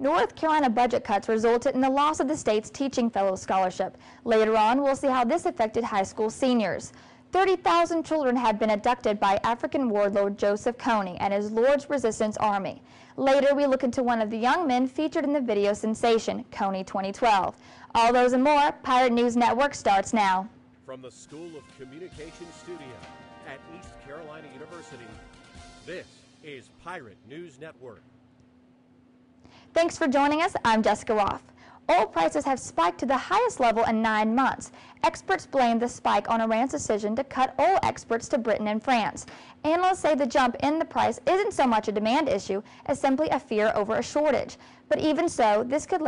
North Carolina budget cuts resulted in the loss of the state's Teaching Fellows Scholarship. Later on, we'll see how this affected high school seniors. 30,000 children have been abducted by African warlord Joseph Kony and his Lord's Resistance Army. Later, we look into one of the young men featured in the video sensation, Kony 2012. All those and more, Pirate News Network starts now. From the School of Communication Studio at East Carolina University, this is Pirate News Network. Thanks for joining us. I'm Jessica Roth. Oil prices have spiked to the highest level in 9 months. Experts blame the spike on Iran's decision to cut oil exports to Britain and France. Analysts say the jump in the price isn't so much a demand issue as simply a fear over a shortage. But even so, this could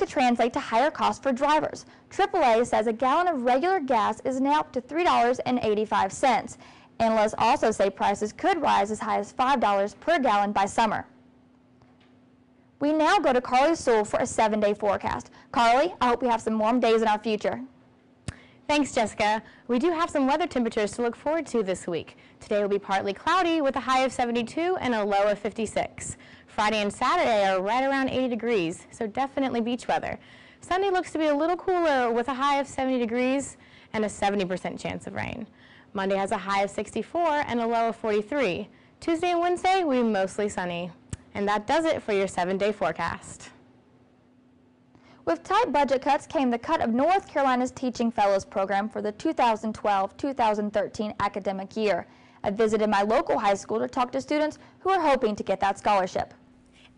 translate to higher costs for drivers. AAA says a gallon of regular gas is now up to $3.85. Analysts also say prices could rise as high as $5 per gallon by summer. We now go to Carly Sewell for a 7-day forecast. Carly, I hope we have some warm days in our future. Thanks, Jessica. We do have some weather temperatures to look forward to this week. Today will be partly cloudy with a high of 72 and a low of 56. Friday and Saturday are right around 80 degrees, so definitely beach weather. Sunday looks to be a little cooler with a high of 70 degrees and a 70% chance of rain. Monday has a high of 64 and a low of 43. Tuesday and Wednesday will be mostly sunny. And that does it for your 7-day forecast. With tight budget cuts came the cut of North Carolina's Teaching Fellows program for the 2012-2013 academic year. I visited my local high school to talk to students who are hoping to get that scholarship.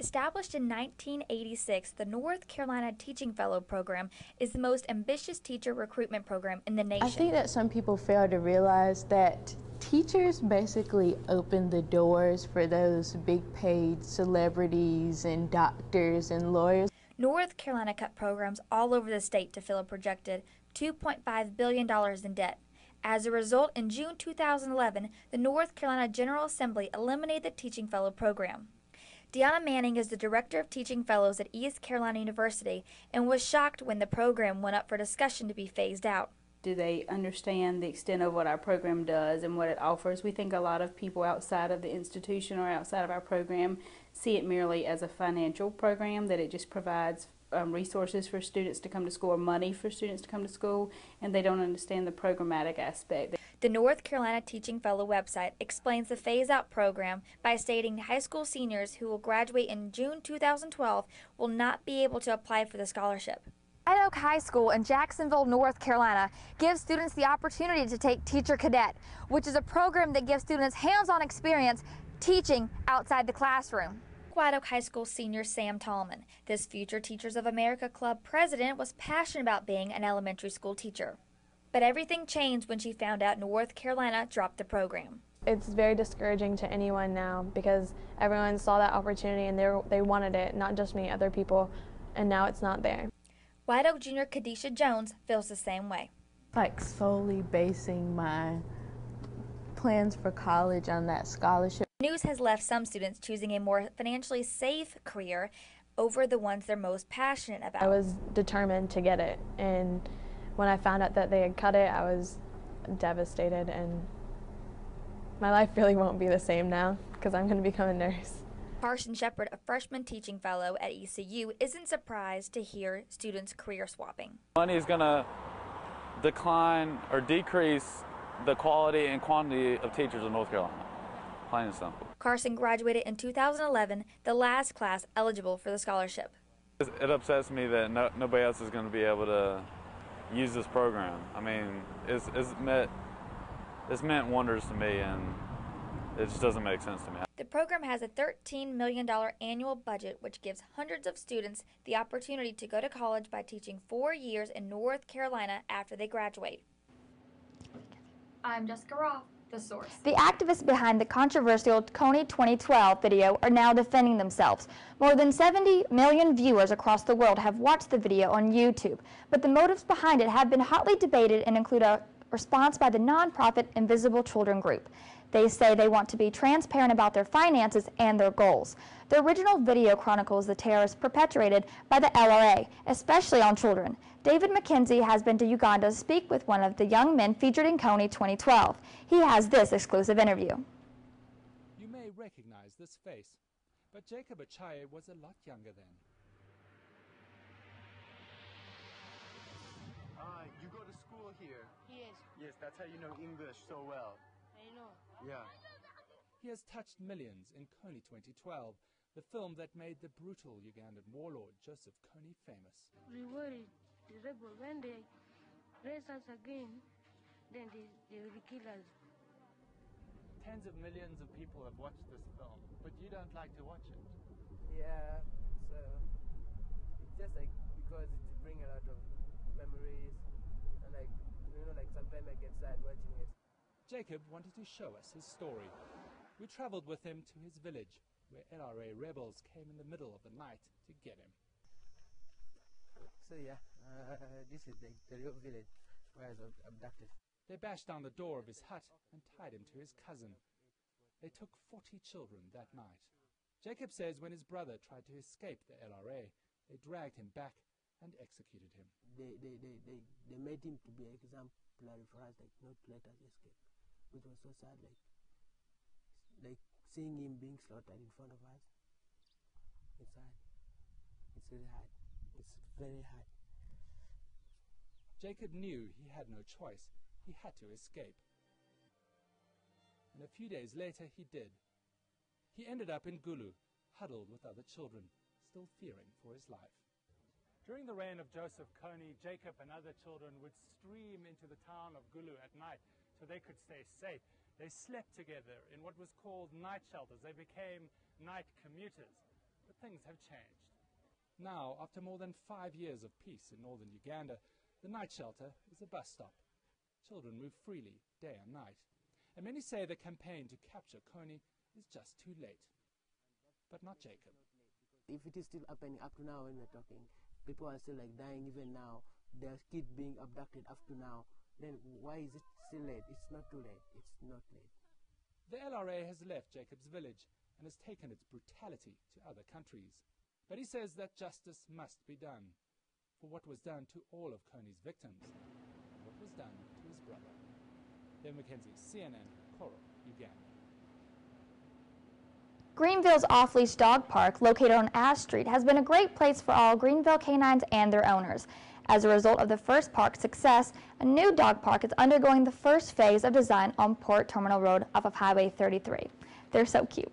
Established in 1986, the North Carolina Teaching Fellow program is the most ambitious teacher recruitment program in the nation. I think that some people fail to realize that teachers basically open the doors for those big paid celebrities and doctors and lawyers. North Carolina cut programs all over the state to fill a projected $2.5 billion in debt. As a result, in June 2011, the North Carolina General Assembly eliminated the Teaching Fellow program. Deanna Manning is the Director of Teaching Fellows at East Carolina University and was shocked when the program went up for discussion to be phased out. Do they understand the extent of what our program does and what it offers? We think a lot of people outside of the institution or outside of our program see it merely as a financial program, that it just provides resources for students to come to school or money for students to come to school, and they don't understand the programmatic aspect. The North Carolina Teaching Fellow website explains the phase-out program by stating high school seniors who will graduate in June 2012 will not be able to apply for the scholarship. Red Oak High School in Jacksonville, North Carolina gives students the opportunity to take Teacher Cadet, which is a program that gives students hands-on experience teaching outside the classroom. White Oak High School senior Sam Tallman, this Future Teachers of America Club president, was passionate about being an elementary school teacher. But everything changed when she found out North Carolina dropped the program. It's very discouraging to anyone now because everyone saw that opportunity and they wanted it, not just me, other people, and now it's not there. White Oak junior Kadisha Jones feels the same way. Like solely basing my plans for college on that scholarship. News has left some students choosing a more financially safe career over the ones they're most passionate about. I was determined to get it, and when I found out that they had cut it, I was devastated, and my life really won't be the same now because I'm going to become a nurse. Carson Shepard, a freshman teaching fellow at ECU, isn't surprised to hear students career swapping. Money is going to decline or decrease the quality and quantity of teachers in North Carolina, plain and simple. Carson graduated in 2011, the last class eligible for the scholarship. It upsets me that nobody else is going to be able to use this program. I mean, it's meant wonders to me, and it just doesn't make sense to me. The program has a $13 million annual budget, which gives hundreds of students the opportunity to go to college by teaching 4 years in North Carolina after they graduate. I'm Jessica Roth, The Source. The activists behind the controversial Kony 2012 video are now defending themselves. More than 70 million viewers across the world have watched the video on YouTube, but the motives behind it have been hotly debated and include a response by the nonprofit Invisible Children Group. They say they want to be transparent about their finances and their goals. The original video chronicles the terrors perpetrated by the LRA, especially on children. David McKenzie has been to Uganda to speak with one of the young men featured in Kony 2012. He has this exclusive interview. You may recognize this face, But Jacob Achaye was a lot younger then. You go to school here? Yes. Yes, that's how you know English so well. I know. Yeah. He has touched millions in Kony 2012, the film that made the brutal Ugandan warlord Joseph Kony famous. Rewarded the rebel. When they raise us again, then they will kill us. Tens of millions of people have watched this film, but you don't like to watch it. Yeah, so it's just like because it brings a lot of memories, and like, you know, like sometimes I get sad watching it. Jacob wanted to show us his story. We traveled with him to his village, where LRA rebels came in the middle of the night to get him. So yeah, this is the real village where I was abducted. They bashed down the door of his hut and tied him to his cousin. They took 40 children that night. Jacob says when his brother tried to escape the LRA, they dragged him back and executed him. They made him to be exemplary for us, like not to let us escape, which was so sad. Like seeing him being slaughtered in front of us. It's hard. It's really hard. It's very hard. Jacob knew he had no choice. He had to escape. And a few days later he did. He ended up in Gulu, huddled with other children, still fearing for his life. During the reign of Joseph Kony, Jacob and other children would stream into the town of Gulu at night so they could stay safe. They slept together in what was called night shelters. They became night commuters. But things have changed. Now, after more than 5 years of peace in northern Uganda, the night shelter is a bus stop. Children move freely, day and night. And many say the campaign to capture Kony is just too late. But not Jacob. If it is still happening up to now when we're talking, people are still like dying even now. There's kids being abducted up to now. Then why is it still late? It's not too late. It's not late. The LRA has left Jacob's village and has taken its brutality to other countries. But he says that justice must be done for what was done to all of Kony's victims, and what was done to his brother. Ben McKenzie, CNN, Koro, Uganda. Greenville's off-leash dog park, located on Ash Street, has been a great place for all Greenville canines and their owners. As a result of the first park's success, a new dog park is undergoing the first phase of design on Port Terminal Road off of Highway 33. They're so cute.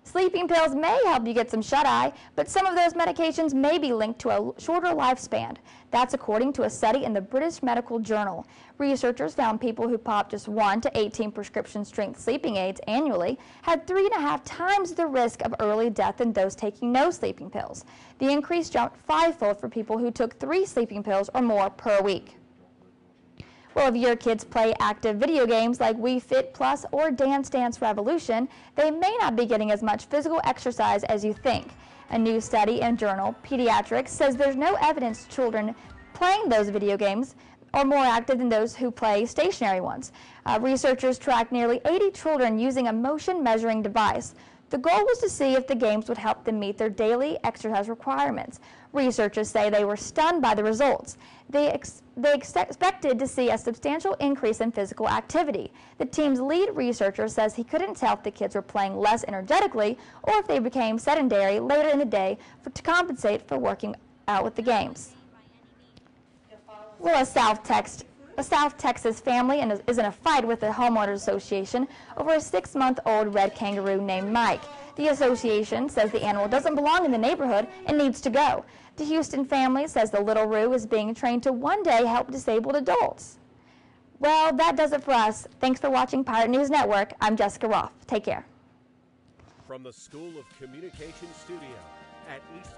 Sleeping pills may help you get some shut-eye, but some of those medications may be linked to a shorter lifespan. That's according to a study in the British Medical Journal. Researchers found people who popped just 1 to 18 prescription-strength sleeping aids annually had 3.5 times the risk of early death than those taking no sleeping pills. The increase jumped 5-fold for people who took 3 sleeping pills or more per week. Well, if your kids play active video games like Wii Fit Plus or Dance Dance Revolution, they may not be getting as much physical exercise as you think. A new study in journal Pediatrics says there's no evidence children playing those video games are more active than those who play stationary ones. Researchers tracked nearly 80 children using a motion measuring device. The goal was to see if the games would help them meet their daily exercise requirements. Researchers say they were stunned by the results. They expected to see a substantial increase in physical activity. The team's lead researcher says he couldn't tell if the kids were playing less energetically or if they became sedentary later in the day to compensate for working out with the games. Well, a South Texas family is in a fight with the homeowners association over a 6-month-old red kangaroo named Mike. The association says the animal doesn't belong in the neighborhood and needs to go. The Houston family says the little Roo is being trained to one day help disabled adults. Well, that does it for us. Thanks for watching Pirate News Network. I'm Jessica Roth. Take care. From the School of Communication Studio at East